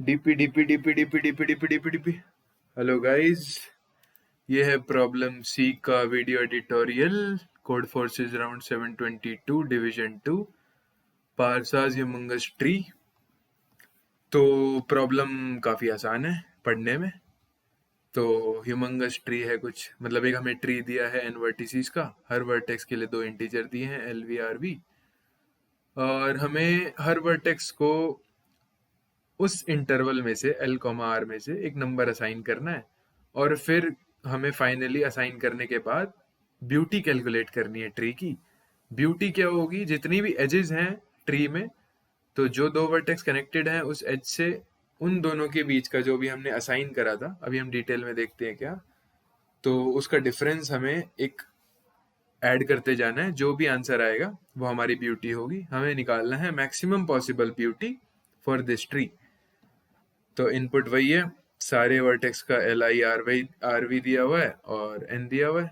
DP DP DP DP DP DP DP DP. Hello guys, ये है problem C का video editorial. Codeforces round 722 division 2 Parsa's humongous tree. तो problem काफ़ी आसान है पढ़ने में। तो ह्यूमंगस ट्री है कुछ मतलब एक हमें ट्री दिया है एन वर्टिसेस का, हर वर्टेक्स के लिए दो इंटीजर दिए हैं एल वी आर वी, और हमें हर वर्टेक्स को उस इंटरवल में से एल कॉमा आर में से एक नंबर असाइन करना है, और फिर हमें फाइनली असाइन करने के बाद ब्यूटी कैलकुलेट करनी है ट्री की। ब्यूटी क्या होगी, जितनी भी एजेस हैं ट्री में, तो जो दो वर्टेक्स कनेक्टेड हैं उस एज से उन दोनों के बीच का जो भी हमने असाइन करा था, अभी हम डिटेल में देखते हैं क्या, तो उसका डिफरेंस हमें एक ऐड करते जाना है। जो भी आंसर आएगा वो हमारी ब्यूटी होगी। हमें निकालना है maximum possible beauty for this tree. तो इनपुट वही है, सारे वर्टेक्स का एल आई आर वी दिया हुआ है और एन दिया हुआ है,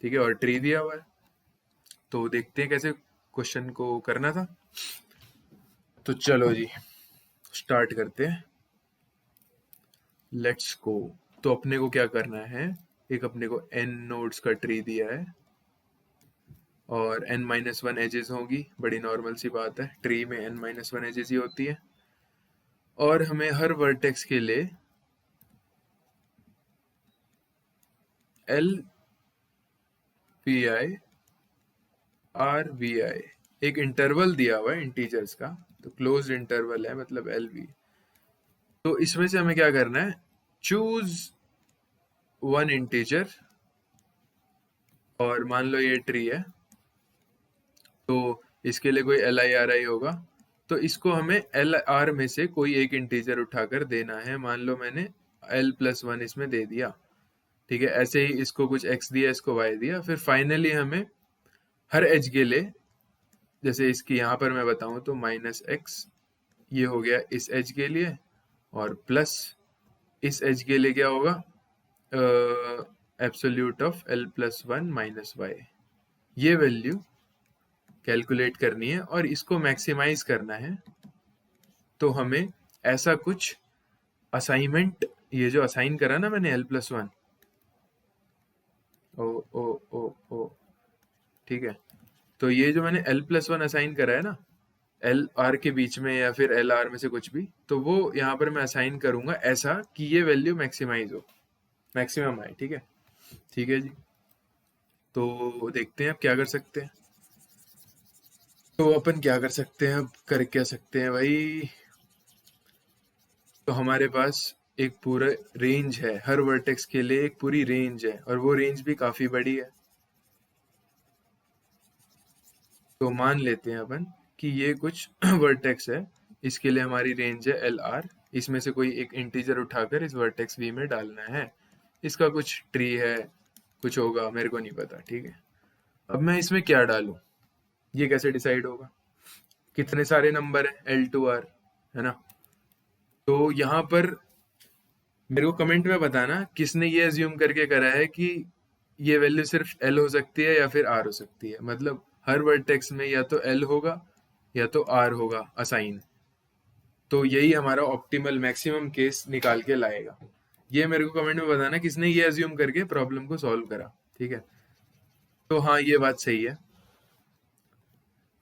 ठीक है, और ट्री दिया हुआ है। तो देखते हैं कैसे क्वेश्चन को करना था। तो चलो जी स्टार्ट करते हैं, लेट्स गो। तो अपने को क्या करना है, एक अपने को एन नोड्स का ट्री दिया है और n माइनस वन एजेस होगी, बड़ी नॉर्मल सी बात है, ट्री में n माइनस वन एजेस ही होती है। और हमें हर वर्टेक्स के लिए l v i r v i एक इंटरवल दिया हुआ है इंटीजर्स का, तो क्लोज्ड इंटरवल है मतलब एल वी। तो इसमें से हमें क्या करना है, चूज वन इंटीजर, और मान लो ये ट्री है तो इसके लिए कोई एल आई आर आई होगा, तो इसको हमें एल आर में से कोई एक इंटीजर उठाकर देना है। मान लो मैंने एल प्लस वन इसमें दे दिया, ठीक है, ऐसे ही इसको कुछ एक्स दिया, इसको वाई दिया। फिर फाइनली हमें हर एज के लिए, जैसे इसकी यहाँ पर मैं बताऊं तो माइनस एक्स ये हो गया इस एज के लिए, और प्लस इस एज के लिए क्या होगा, absolute of L plus one minus Y. ये वैल्यू कैलकुलेट करनी है और इसको मैक्सिमाइज करना है। तो हमें ऐसा कुछ असाइनमेंट, ये जो असाइन करा ना मैंने एल प्लस वन, ओ ओ ओ ओ, ठीक है, तो ये जो मैंने एल प्लस वन असाइन करा है ना एल आर के बीच में या फिर एल आर में से कुछ भी, तो वो यहाँ पर मैं असाइन करूंगा ऐसा कि ये वैल्यू मैक्सिमाइज हो, मैक्सिमम आए, ठीक है। ठीक है जी, तो देखते हैं अब क्या कर सकते हैं। तो अपन क्या कर सकते हैं, अब कर क्या सकते हैं भाई। तो हमारे पास एक पूरा रेंज है, हर वर्टेक्स के लिए एक पूरी रेंज है, और वो रेंज भी काफी बड़ी है। तो मान लेते हैं अपन कि ये कुछ वर्टेक्स है, इसके लिए हमारी रेंज है एल आर, इसमें से कोई एक इंटीजर उठाकर इस वर्टेक्स वी में डालना है। इसका कुछ ट्री है, कुछ होगा, मेरे को नहीं पता, ठीक है। अब मैं इसमें क्या डालूं, ये कैसे डिसाइड होगा, कितने सारे नंबर है एल टू आर, है ना। तो यहाँ पर मेरे को कमेंट में बताना किसने ये अज्यूम करके करा है कि ये वैल्यू सिर्फ एल हो सकती है या फिर आर हो सकती है। मतलब हर वर्टेक्स में या तो एल होगा या तो आर होगा असाइन। तो यही हमारा ऑप्टिमल मैक्सिमम केस निकाल के लाएगा। ये मेरे को कमेंट में बताना किसने ये अज्यूम करके प्रॉब्लम को सॉल्व करा, ठीक है। तो हाँ, ये बात सही है,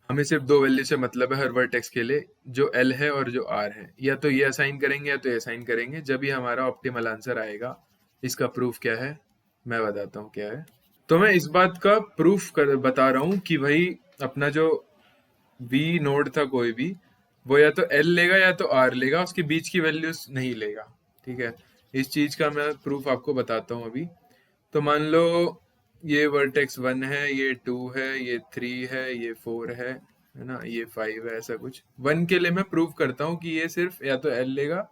हमें सिर्फ दो वैल्यू से मतलब है हर वर्टेक्स के लिए, जो एल है और जो आर है। या तो ये असाइन करेंगे या तो ये असाइन करेंगे, जब ये हमारा ऑप्टिमल आंसर आएगा। इसका प्रूफ क्या है मैं बताता हूँ क्या है। तो मैं इस बात का प्रूफ बता रहा हूँ कि भाई अपना जो वी नोड था कोई भी, वो या तो एल लेगा या तो आर लेगा, उसके बीच की वैल्यूज नहीं लेगा, ठीक है। इस चीज का मैं प्रूफ आपको बताता हूँ अभी। तो मान लो ये वर्टेक्स वन है, ये टू है, ये थ्री है, ये फोर है ना, ये फाइव है, ऐसा कुछ। वन के लिए मैं प्रूव करता हूँ कि ये सिर्फ या तो एल लेगा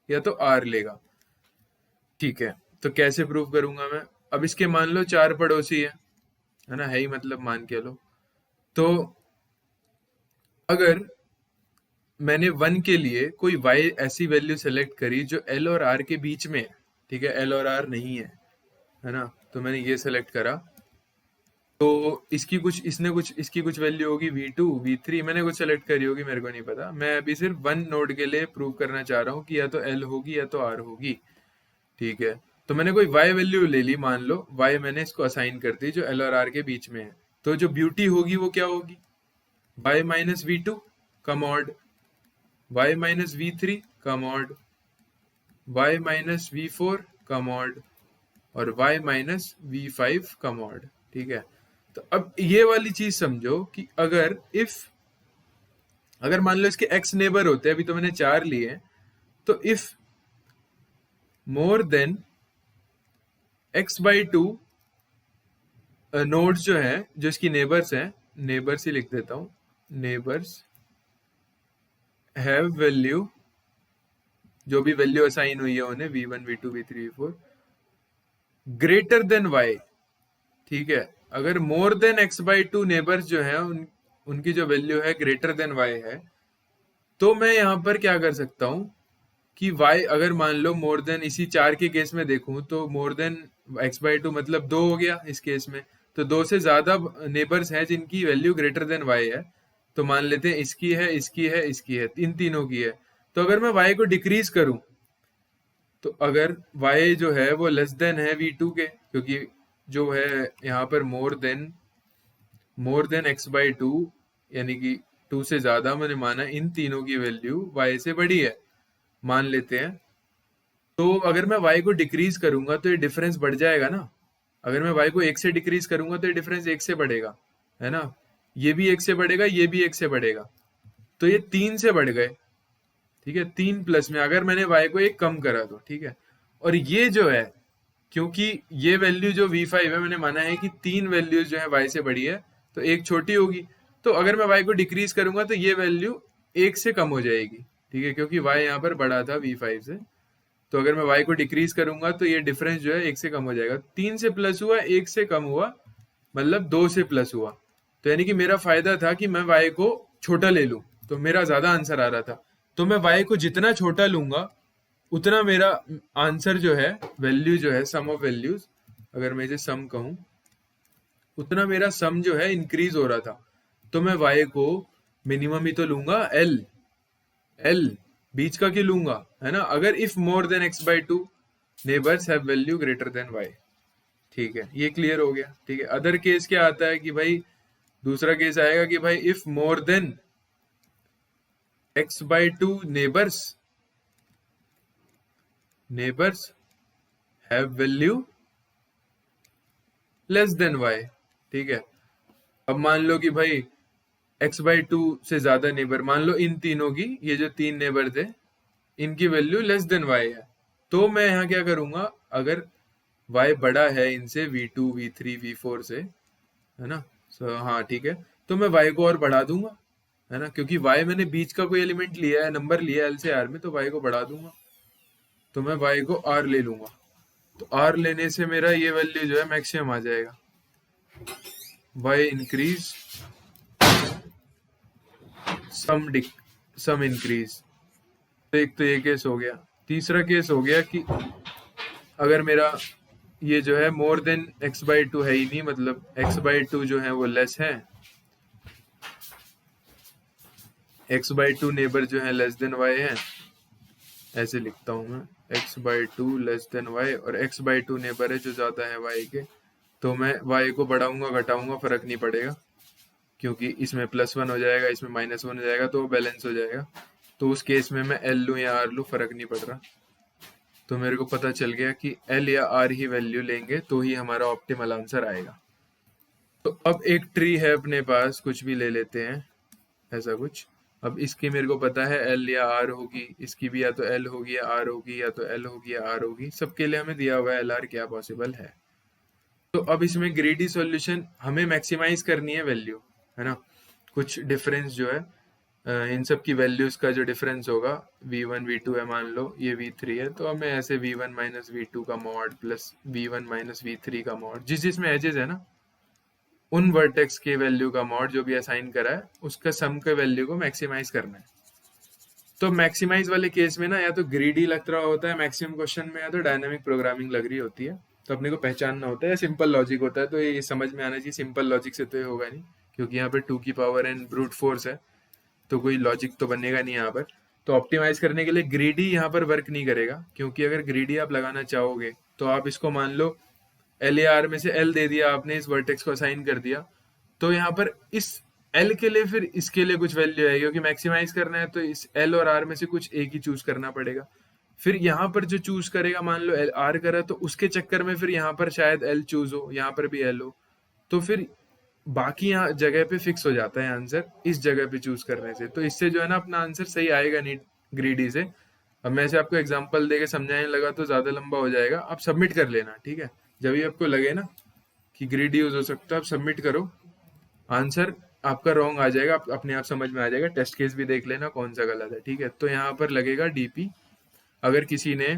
या तो आर लेगा, ठीक है। तो कैसे प्रूव करूंगा मैं, अब इसके मान लो चार पड़ोसी है ना, है ही मतलब मान के लो। तो अगर मैंने वन के लिए कोई वाई ऐसी वैल्यू सेलेक्ट करी जो एल और आर के बीच में है, ठीक है, एल और आर नहीं है ना, तो मैंने ये सेलेक्ट करा, तो इसकी कुछ वैल्यू होगी v2 v3, मैंने कुछ सेलेक्ट करी होगी, मेरे को नहीं पता। मैं अभी सिर्फ वन नोड के लिए प्रूव करना चाह रहा हूँ कि या तो l होगी या तो r होगी। ठीक है, तो मैंने कोई y वैल्यू ले ली, मान लो y मैंने इसको असाइन कर दी जो l और r के बीच में है। तो जो ब्यूटी होगी वो क्या होगी, y माइनस वी टू का mod, y minus v three का mod, y minus v four का मॉड और y माइनस वी फाइव का मॉड। ठीक है, तो अब ये वाली चीज समझो कि अगर मान लो इसके x नेबर होते हैं, अभी तो मैंने 4 लिए हैं, तो if more than x by two nodes जो है, जो इसकी नेबर्स हैं, नेबर्स ही लिख देता हूं, नेबर्स हैव वैल्यू, जो भी वैल्यू असाइन हुई है उन्हें v1 v2 v3 v4 greater than y। ठीक है, अगर more than x by two neighbours जो है उनकी जो वैल्यू है ग्रेटर देन y है, तो मैं यहां पर क्या कर सकता हूं कि y अगर मान लो मोर देन, इसी 4 के केस में देखूं तो more than x by two मतलब 2 हो गया इस केस में, तो 2 से ज्यादा नेबर्स हैं जिनकी वैल्यू ग्रेटर देन y है। तो मान लेते हैं इसकी है, इसकी है, इसकी है, इन तीनों की है। तो अगर मैं y को डिक्रीज करूं, तो अगर y जो है वो लेस देन है v2 के, क्योंकि जो है यहाँ पर more than x by two, यानी कि 2 से ज्यादा मैंने माना इन तीनों की वैल्यू y से बड़ी है, मान लेते हैं। तो अगर मैं y को डिक्रीज करूंगा तो ये डिफरेंस बढ़ जाएगा ना। अगर मैं y को 1 से डिक्रीज करूंगा तो ये डिफरेंस 1 से बढ़ेगा, है ना। ये भी 1 से बढ़ेगा, ये भी 1 से बढ़ेगा, तो ये 3 से बढ़ गए। ठीक है, 3 प्लस में अगर मैंने y को 1 कम करा तो, ठीक है। और ये जो है, क्योंकि ये वैल्यू जो v5 है, मैंने माना है कि 3 वैल्यूज जो है y से बड़ी है, तो एक छोटी होगी। तो अगर मैं y को डिक्रीज करूंगा तो ये वैल्यू 1 से कम हो जाएगी। ठीक है, क्योंकि y यहाँ पर बड़ा था v5 से, तो अगर मैं y को डिक्रीज करूंगा तो ये डिफरेंस जो है 1 से कम हो जाएगा। 3 से प्लस हुआ, 1 से कम हुआ, मतलब 2 से प्लस हुआ। तो यानी कि मेरा फायदा था कि मैं y को छोटा ले लूं, तो मेरा ज्यादा आंसर आ रहा था। तो मैं y को जितना छोटा लूंगा उतना मेरा आंसर जो है, वैल्यू जो है, सम ऑफ वैल्यूज, अगर मैं इसे सम कहूं, उतना मेरा सम जो है इंक्रीज हो रहा था। तो मैं y को मिनिमम ही तो लूंगा, l बीच का क्यों लूंगा, है ना। अगर if more than x by two neighbours have value greater than y। ठीक है, ये क्लियर हो गया। ठीक है, अदर केस क्या आता है कि भाई, दूसरा केस आएगा कि भाई if more than x by two neighbours have value less than y। ठीक है, अब मान लो कि भाई x बाई टू से ज्यादा नेबर, मान लो इन तीनों की, ये जो 3 नेबर थे, इनकी वैल्यू लेस देन y है। तो मैं यहाँ क्या करूंगा, अगर y बड़ा है इनसे, v2 v3 v4 से, है ना। हाँ ठीक है, तो मैं y को और बढ़ा दूंगा, है ना, क्योंकि y मैंने बीच का कोई एलिमेंट लिया है, नंबर लिया है l से r में, तो y को बढ़ा दूंगा। तो मैं y को r ले लूंगा, तो r लेने से मेरा ये वैल्यू जो है मैक्सिमम आ जाएगा। y इंक्रीज सम इंक्रीज। तो एक तो ये केस हो गया। तीसरा केस हो गया कि अगर मेरा ये जो है more than x by two है ही नहीं, मतलब x बाई टू जो है वो लेस है, x बाई टू नेबर जो है लेस देन y है, ऐसे लिखता हूं मैं, x by two less than y, और x बाई टू नेबर है जो ज्यादा है y के। तो मैं y को बढ़ाऊंगा घटाऊंगा फर्क नहीं पड़ेगा, क्योंकि इसमें +1 हो जाएगा, इसमें -1 हो जाएगा, तो वो बैलेंस हो जाएगा। तो उस केस में मैं l लूँ या r लूँ फर्क नहीं पड़ रहा। तो मेरे को पता चल गया कि l या r ही वैल्यू लेंगे तो ही हमारा ऑप्टिमल आंसर आएगा। तो अब एक ट्री है अपने पास, कुछ भी ले लेते हैं ऐसा कुछ। अब इसकी मेरे को पता है l या r होगी, इसकी भी या तो l होगी या r होगी, या तो l होगी या r होगी। सबके लिए हमें दिया हुआ है l r क्या पॉसिबल है। तो अब इसमें ग्रीडी सॉल्यूशन हमें मैक्सिमाइज करनी है वैल्यू, है ना। कुछ डिफरेंस जो है इन सब की वैल्यूज का जो डिफरेंस होगा, v1 v2 है, मान लो ये v3 है, तो हमें ऐसे v1 माइनस v2 का mod plus v1 minus v3 का मॉड, जिसमें एजेस है ना, उन वर्टेक्स के वैल्यू का मॉड जो भी असाइन करा है उसका सम के वैल्यू को मैक्सिमाइज करना है। तो मैक्सिमाइज वाले केस में ना, या तो ग्रीडी लग रहा होता है मैक्सिमम क्वेश्चन में, या तो डायनामिक प्रोग्रामिंग लग रही होती है। तो अपने को पहचानना होता है, या सिंपल लॉजिक होता है, तो ये समझ में आना चाहिए। सिंपल लॉजिक से तो ये होगा नहीं, क्योंकि यहाँ पे 2 की पावर एन ब्रूट फोर्स है, तो कोई लॉजिक तो बनेगा नहीं यहाँ पर। तो ऑप्टिमाइज करने के लिए ग्रीडी यहाँ पर वर्क नहीं करेगा, क्योंकि अगर ग्रीडी आप लगाना चाहोगे तो आप इसको मान लो एल ए आर में से एल दे दिया आपने, इस वर्टेक्स को असाइन कर दिया, तो यहाँ पर इस एल के लिए फिर इसके लिए कुछ वैल्यू है, क्योंकि मैक्सिमाइज करना है तो इस एल और आर में से कुछ एक ही चूज करना पड़ेगा। फिर यहाँ पर जो चूज करेगा, मान लो एल आर करा, तो उसके चक्कर में फिर यहाँ पर शायद एल चूज हो, यहाँ पर भी एल हो, तो फिर बाकी यहाँ जगह पे फिक्स हो जाता है आंसर इस जगह पे चूज करने से। तो इससे जो है ना अपना आंसर सही आएगा नहीं ग्रीडी से। अब मैं से आपको एग्जांपल देके समझाने लगा तो ज्यादा लंबा हो जाएगा, आप सबमिट कर लेना, ठीक है। जब भी आपको लगे ना कि ग्रीडी यूज हो सकता है, आप सबमिट करो, आंसर आपका रॉन्ग आ जाएगा, आप अपने आप समझ में आ जाएगा। टेस्ट केस भी देख लेना कौन सा गलत है, ठीक है। तो यहाँ पर लगेगा डीपी। अगर किसी ने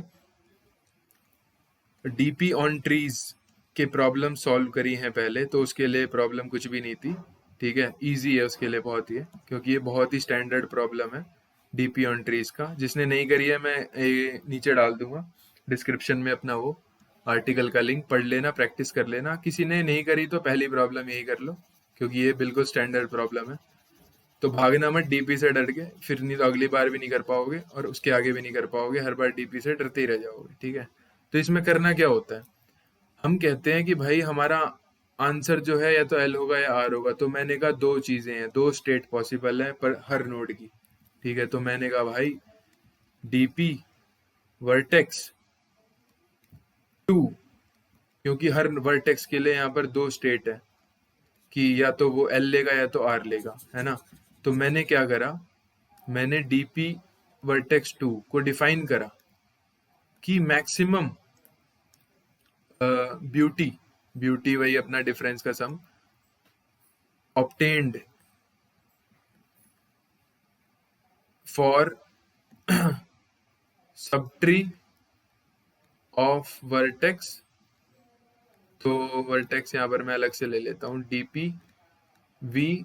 डीपी ऑन ट्रीज के प्रॉब्लम सॉल्व करी हैं पहले, तो उसके लिए प्रॉब्लम कुछ भी नहीं थी, ठीक है। इजी है उसके लिए बहुत ही है, क्योंकि ये बहुत ही स्टैंडर्ड प्रॉब्लम है डीपी ऑन ट्रीज का। जिसने नहीं करी है मैं नीचे डाल दूंगा डिस्क्रिप्शन में अपना वो आर्टिकल का लिंक, पढ़ लेना, प्रैक्टिस कर लेना। किसी ने नहीं करी तो पहली प्रॉब्लम यही कर लो, क्योंकि ये बिल्कुल स्टैंडर्ड प्रॉब्लम है। तो भागना मत डीपी से डर के, फिर नहीं तो अगली बार भी नहीं कर पाओगे और उसके आगे भी नहीं कर पाओगे, हर बार डीपी से डरते ही रह जाओगे, ठीक है। तो इसमें करना क्या होता है, हम कहते हैं कि भाई हमारा आंसर जो है या तो एल होगा या आर होगा। तो मैंने कहा दो चीजें हैं, दो स्टेट पॉसिबल है पर हर नोड की, ठीक है। तो मैंने कहा भाई डीपी वर्टेक्स 2, क्योंकि हर वर्टेक्स के लिए यहाँ पर दो स्टेट है कि या तो वो एल लेगा या तो आर लेगा, है ना। तो मैंने क्या करा, मैंने डीपी वर्टेक्स 2 को डिफाइन करा कि मैक्सिमम ब्यूटी, ब्यूटी वही अपना डिफरेंस का सम, obtained for subtree of vertex। तो वर्टेक्स यहाँ पर मैं अलग से ले लेता हूँ, डीपी वी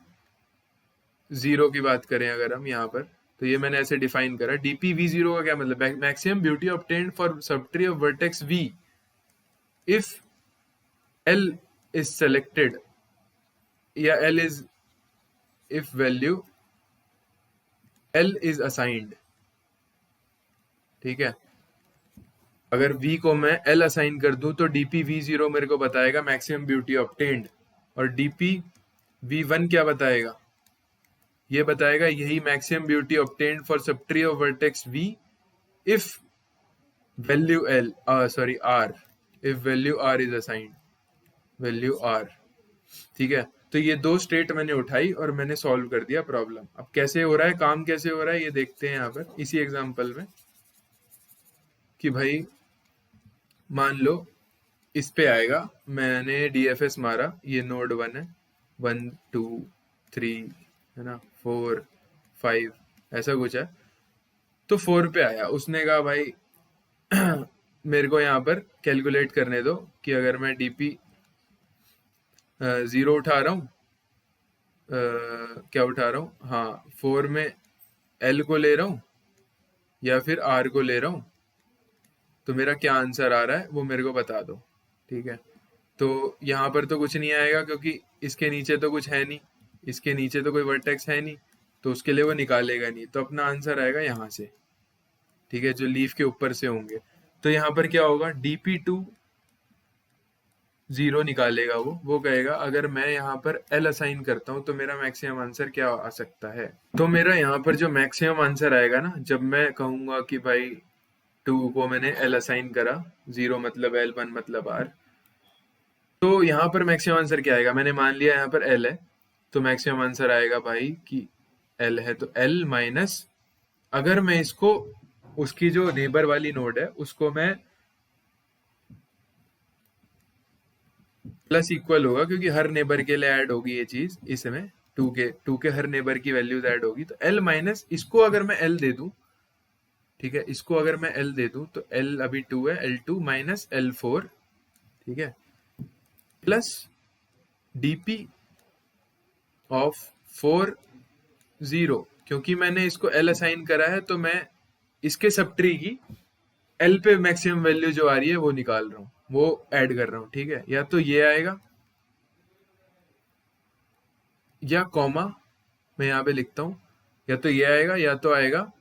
जीरो की बात करें अगर हम यहाँ पर, तो ये मैंने ऐसे डिफाइन करा। डीपी वी जीरो का क्या मतलब, maximum beauty obtained for subtree of vertex v if l is selected, या l is, if value l is assigned, ठीक है। अगर v को मैं l असाइन कर दूं तो dp v0 मेरे को बताएगा मैक्सिमम ब्यूटी ऑब्टेन्ड, और dp v1 क्या बताएगा, ये बताएगा यही maximum beauty obtained for subtree of vertex v if value l, sorry r, if value r is assigned, value r, ठीक है। तो ये दो स्टेट मैंने उठाई और मैंने सॉल्व कर दिया प्रॉब्लम। अब कैसे हो रहा है काम, कैसे हो रहा है ये देखते हैं यहाँ पर इसी एग्जांपल में, कि भाई मान लो इस पे आएगा, मैंने डीएफएस मारा, ये नोड 1 है, 1 2 3 है ना, 4 5 ऐसा कुछ है। तो 4 पे आया, उसने कहा भाई मेरे को यहाँ पर कैलकुलेट करने दो कि अगर मैं डीपी 0 उठा रहा हूँ, क्या उठा रहा हूँ, हाँ 4 में एल को ले रहा हूँ या फिर आर को ले रहा हूँ, तो मेरा क्या आंसर आ रहा है वो मेरे को बता दो, ठीक है। तो यहाँ पर तो कुछ नहीं आएगा, क्योंकि इसके नीचे तो कुछ है नहीं, इसके नीचे तो कोई वर्टेक्स है नहीं, तो उसके लिए वो निकालेगा नहीं। तो अपना आंसर आएगा यहाँ से, ठीक है, जो लीफ के ऊपर से होंगे। तो यहाँ पर क्या होगा, dp2 0 निकालेगा वो कहेगा अगर मैं यहाँ पर l असाइन करता हूँ तो मेरा मैक्सिमम आंसर क्या आ सकता है। तो मेरा यहाँ पर जो मैक्सिमम आंसर आएगा ना, जब मैं कहूंगा कि भाई 2 को मैंने l असाइन करा, 0 मतलब l, 1 मतलब r, तो यहाँ पर मैक्सिमम आंसर क्या आएगा, मैंने मान लिया यहाँ पर l है, तो मैक्सिमम आंसर आएगा भाई कि l है, तो l माइनस, अगर मैं इसको उसकी जो नेबर वाली नोड है उसको मैं प्लस इक्वल होगा, क्योंकि हर नेबर के लिए ऐड होगी ये चीज, इसमें 2 के हर नेबर की वैल्यूज ऐड होगी। तो l माइनस, इसको अगर मैं l दे दूं, ठीक है, इसको अगर मैं l दे दूं तो l अभी 2 है, l2 माइनस l4, ठीक है, प्लस dp ऑफ 4 0, क्योंकि मैंने इसको l असाइन करा है तो मैं इसके सब ट्री की l पे मैक्सिमम वैल्यू जो आ रही है वो निकाल रहा हूँ, वो ऐड कर रहा हूँ, ठीक है। या तो ये आएगा या कॉमा, मैं यहाँ पे लिखता हूँ, या तो ये आएगा या तो आएगा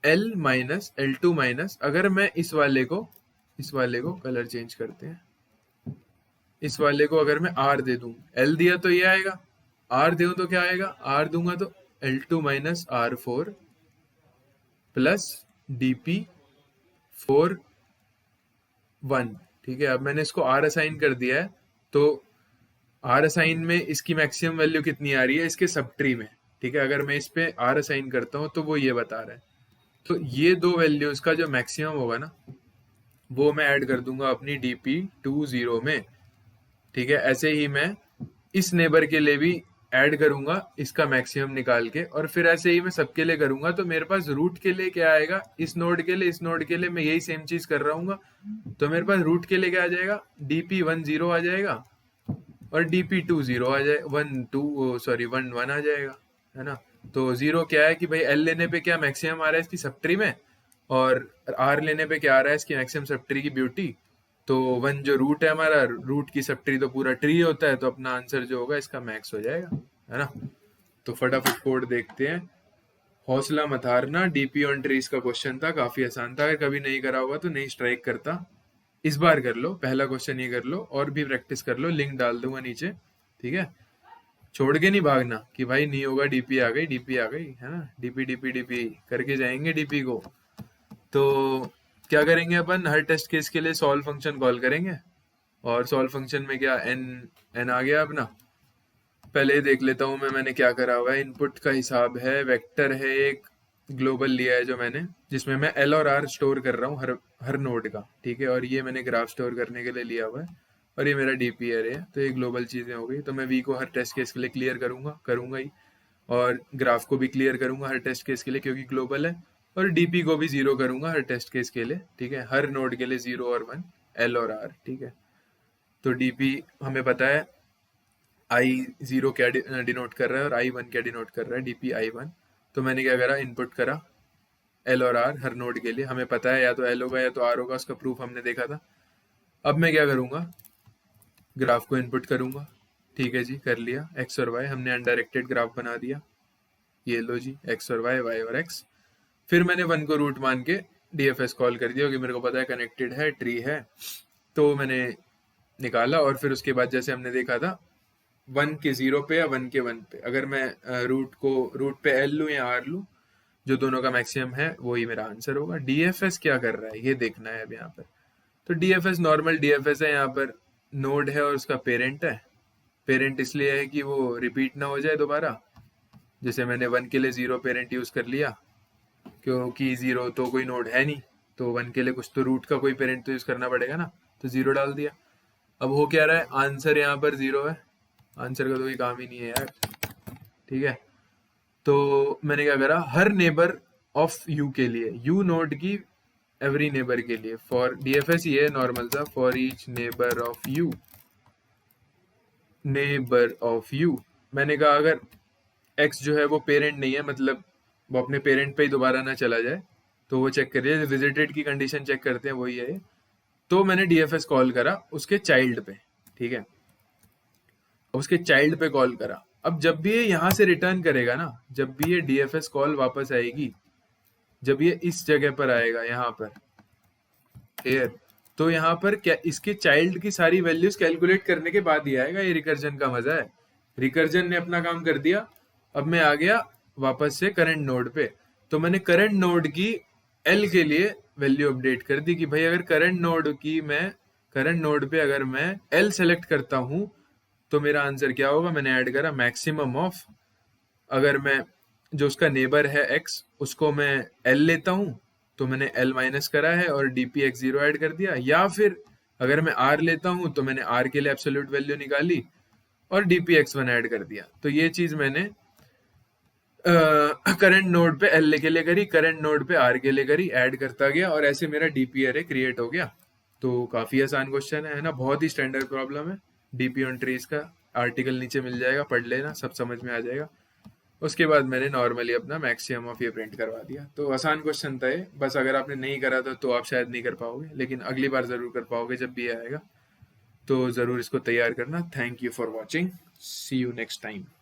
L माइनस L2 माइनस, अगर मैं इस वाले को कलर चेंज करते हैं, इस वाले को अगर मैं R दे दूं, L दिया तो ये आएगा, R दूं तो क्या आएगा, R दूंगा तो L2 minus R4 plus DP4 1, ठीक है। अब मैंने इसको R असाइन कर दिया है, तो R असाइन में इसकी मैक्सिमम वैल्यू कितनी आ रही है इसके सब ट्री में, ठीक है। अगर मैं इस पे R असाइन करता हूँ तो वो ये बता रहा है, तो ये दो वैल्यूज का जो मैक्सिमम होगा ना, वो मैं ऐड कर दूंगा अपनी DP20 में, ठीक है। ऐसे ही मैं इस नेबर के लिए भी ऐड करूंगा इसका मैक्सिमम निकाल के, और फिर ऐसे ही मैं सबके लिए करूंगा। तो मेरे पास रूट के लिए क्या आएगा, इस नोड के लिए, इस नोड के लिए मैं यही सेम चीज कर रहा हूँ, तो मेरे पास रूट के लिए क्या आ जाएगा, DP10 आ जाएगा, और DP20 आ जाए 1 आ जाएगा, है ना। तो जीरो क्या है कि भाई L लेने पे क्या मैक्सिमम आ रहा है इसकी सब ट्री में, और R लेने पे क्या आ रहा है इसकी मैक्सिमम सब ट्री की ब्यूटी। तो 1 जो रूट है हमारा, रूट की सब ट्री तो पूरा ट्री होता है, तो अपना आंसर जो होगा इसका मैक्स हो जाएगा, है ना। तो फटाफट कोड देखते हैं। हौसला मत हारना, डीपी ऑन ट्रीज का क्वेश्चन था, काफी आसान था, अगर कभी नहीं करा होगा तो नहीं स्ट्राइक करता। इस बार कर लो, पहला क्वेश्चन ये कर लो, और भी प्रैक्टिस कर लो, लिंक डाल दूंगा नीचे, ठीक है। छोड़ के नहीं भागना कि भाई नहीं होगा, डीपी आ गई, डीपी आ गई, है ना, डीपी डीपी डीपी करके जाएंगे डीपी को। तो क्या करेंगे अपन, हर टेस्ट केस के लिए सॉल्व फंक्शन कॉल करेंगे, और सॉल्व फंक्शन में क्या एन एन आ गया अपना। पहले देख लेता हूँ मैंने क्या करा हुआ है, इनपुट का हिसाब है, वेक्टर है, एक ग्लोबल लिया है जो मैंने, जिसमें मैं एल और आर स्टोर कर रहा हूँ हर हर नोड का, ठीक है। और ये मैंने ग्राफ स्टोर करने के लिए लिया हुआ है, और ये मेरा डीपी एरे है। तो ये ग्लोबल चीज़ें हो गई, तो मैं वी को हर टेस्ट केस के लिए क्लियर करूंगा ही, और ग्राफ को भी क्लियर करूंगा हर टेस्ट केस के लिए क्योंकि ग्लोबल है, और डीपी को भी जीरो करूंगा हर टेस्ट केस के लिए, ठीक है। हर नोड के लिए 0 और 1, एल और आर, ठीक है। तो डीपी हमें पता है I0 क्या डिनोट कर रहा है और I1 क्या डिनोट कर रहा है, डीपी I1। तो मैंने क्या करा, इनपुट करा एल और आर हर नोड के लिए, हमें पता है या तो एल होगा या तो आर होगा, उसका प्रूफ हमने देखा था। अब मैं क्या करूंगा, ग्राफ को इनपुट करूंगा, ठीक है जी, कर लिया। एक्स और वाई हमने अनडायरेक्टेड ग्राफ बना दिया, ये लो जी, एक्स और वाई, वाई और एक्स। फिर मैंने 1 को रूट मान के डीएफएस कॉल कर दिया, क्योंकि मेरे को पता है कनेक्टेड है, ट्री है, तो मैंने निकाला। और फिर उसके बाद जैसे हमने देखा था 1 के 0 पे या 1 के 1 पे, अगर मैं रूट पे एल लूँ या आर लूँ, जो दोनों का मैक्सिमम है वही मेरा आंसर होगा। डीएफएस क्या कर रहा है ये देखना है अब यहाँ पर। तो डीएफएस नॉर्मल डीएफएस है, यहाँ पर नोड है और उसका पेरेंट है। पेरेंट इसलिए है कि वो रिपीट ना हो जाए दोबारा, जैसे मैंने 1 के लिए 0 पेरेंट यूज कर लिया, क्योंकि 0 तो कोई नोड है नहीं, तो 1 के लिए कुछ तो रूट का कोई पेरेंट तो यूज करना पड़ेगा ना, तो 0 डाल दिया। अब हो क्या रहा है, आंसर यहाँ पर 0 है, आंसर का तो कोई काम ही नहीं है यार, ठीक है। तो मैंने क्या करा, हर नेबर ऑफ यू के लिए, यू नोड की एवरी नेबर के लिए, फॉर डीएफएस ये नॉर्मल सा, for each neighbour of you, मैंने कहा अगर एक्स जो है वो पेरेंट नहीं है, मतलब वो अपने पेरेंट पे ही दोबारा ना चला जाए, तो वो चेक करिए, विजिटेड की कंडीशन चेक करते हैं, वही है। तो मैंने डीएफएस कॉल करा उसके चाइल्ड पे, ठीक है, उसके चाइल्ड पे कॉल करा। अब जब भी ये यहाँ से रिटर्न करेगा ना, जब भी ये डीएफएस कॉल वापस आएगी, जब ये इस जगह पर आएगा यहाँ पर हेयर, तो यहाँ पर क्या इसके चाइल्ड की सारी वैल्यूज कैलकुलेट करने के बाद ही आएगा। ये रिकर्जन का मजा है, रिकर्जन ने अपना काम कर दिया। अब मैं आ गया वापस से करंट नोड पे, तो मैंने करंट नोड की एल के लिए वैल्यू अपडेट कर दी कि भाई अगर करंट नोड पे अगर मैं एल सेलेक्ट करता हूं तो मेरा आंसर क्या होगा। मैंने ऐड करा मैक्सिमम ऑफ, अगर मैं जो उसका नेबर है एक्स उसको मैं एल लेता हूं, तो मैंने एल माइनस करा है और डीपी एक्स 0 ऐड कर दिया। या फिर अगर मैं आर लेता हूं तो मैंने आर के लिए एब्सोल्यूट वैल्यू निकाली और डीपी एक्स 1 ऐड कर दिया। तो ये चीज मैंने करंट नोड पे एल के लिए करी, करंट नोड पे आर के लिए करी, ऐड करता गया, और ऐसे मेरा डीपी एरे क्रिएट हो गया। तो काफी आसान क्वेश्चन है ना, बहुत ही स्टैंडर्ड प्रॉब्लम है। डीपी ऑन ट्रीज का आर्टिकल नीचे मिल जाएगा, पढ़ लेना, सब समझ में आ जाएगा। उसके बाद मैंने नॉर्मली अपना मैक्सिमम ऑफ ये प्रिंट करवा दिया। तो आसान क्वेश्चन था ये, बस अगर आपने नहीं करा तो आप शायद नहीं कर पाओगे, लेकिन अगली बार ज़रूर कर पाओगे जब भी ये आएगा। तो ज़रूर इसको तैयार करना। Thank you for watching. See you next time.